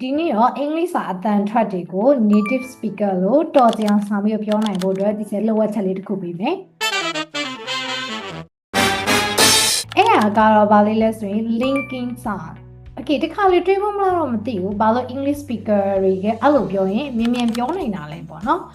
ဒီနေ့တော့ English စာအတန်ထွက်တွေကို native speaker လို့တော်ကြအောင်ဆောင်ပြီးပြောနိုင်ဖို့အတွက်ဒီလိုဝက်ချက်လေးတစ်ခုပေးမယ်။အဲ့ဒါကတော့ဘာလေးလဲဆိုရင် linking sound Okay ဒီခါလေးတွေးဖို့မလားတော့မသိဘူးဘာလို့ English speaker တွေကအဲ့လိုပြောရင်မြင်မြင်ပြောနိုင်တာလဲပေါ့နော်။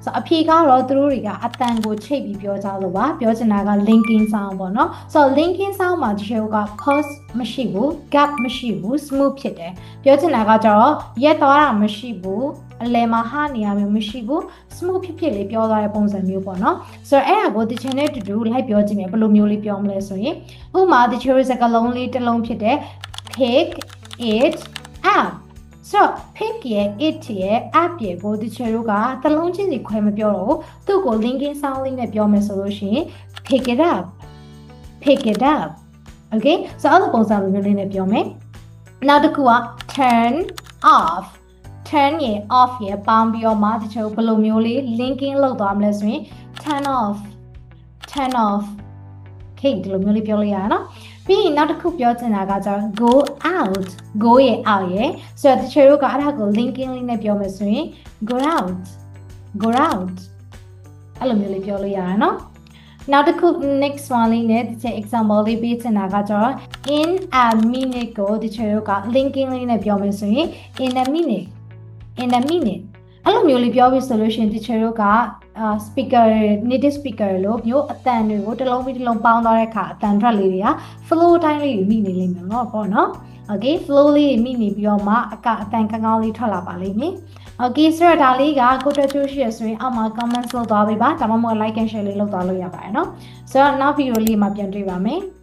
ဆိုအဖြေကတော့သူတို့တွေကအတန်ကိုချိတ်ပြီးပြောကြလို့ပါပြောချင်တာက linking sound ပေါ့နော်ဆိုတော့ linking sound မှာဒီလိုက pause မရှိဘူး gap မရှိဘူး smooth ဖြစ်တယ်ပြောချင်တာကကျတော့ရက်သွားတာမရှိဘူးအလယ်မှာဟာနေရမျိုးမရှိဘူး smooth ဖြစ်လေးပြောသွားတဲ့ပုံစံမျိုးပေါ့နော်ဆိုတော့အဲ့ဒါကိုဒီချိန်နဲ့တူတူလိုက်ပြောကြည့်မယ်ဘယ်လိုမျိုးလေးပြောမလဲဆိုရင်ဥပမာဒီချိုစကလုံးလေးတစ်လုံးဖြစ်တဲ့ pick it up So, pick ရဲ့ it ရဲ့ app ရဲ့ကိုဒီချေတို့ကတလုံးချင်းစီခွဲမပြောတော့ဘူးသူ့ကို linking sound လေးနဲ့ပြောမယ်ဆိုလို့ရှိရင် pick it up Okay so အဲ့လိုပုံစံမျိုးလေးနဲ့ပြောမယ်နောက်တစ်ခုက turn turn ရဲ့ off ရဲ့ပေါင်းပြီးတော့မှဒီချေတို့ဘယ်လိုမျိုးလေး linking လုပ်သွားမလဲဆိုရင် turn off Okay ဒီလိုမျိုးလေးပြောလို့ရတာနော်ပြီးရင်နောက်တစ်ခုပြောချင်တာကကျတော့ go out go ရဲ့ out ရဲ့ဆိုတော့တချို့တို့ကအဲ့ဒါကို linking လေးနဲ့ပြောမယ်ဆိုရင် go out အဲ့လိုမျိုးလေးပြောလို့ရတာနော်နောက်တစ်ခု next one လေးနဲ့ဒီချက် example လေးပေးချင်တာကကျတော့ in a minute ကိုတချို့တို့က linking လေးနဲ့ပြောမယ်ဆိုရင် in a minute အဲ့လိုမျိုးလေးပြောပြီးဆိုလို့ရှိရင်တချို့တို့ကspeaker native speaker လို့မျိုးအတန်တွေကိုတစ်လုံးပြီးတစ်လုံးပေါင်းသွားတဲ့အခါအတန်ထွက်လေးတွေက flow တိုင်းလေးတွေမိနေလိမ့်မယ်နော်ပေါ့နော် okay flow လေးမိနေပြီးတော့မှအတန်ကောင်းလေးထွက်လာပါလိမ့်မယ် okay ဆိုတော့ဒါလေးကကိုတက်ချိုးရှိရဆိုရင်အောက်မှာ comments လုပ်သွားပေးပါဒါမှမဟုတ် like and share လေးလုပ်သွားလို့ရပါတယ်နော်ဆိုတော့နောက် video လေးမှာပြန်တွေ့ပါမယ်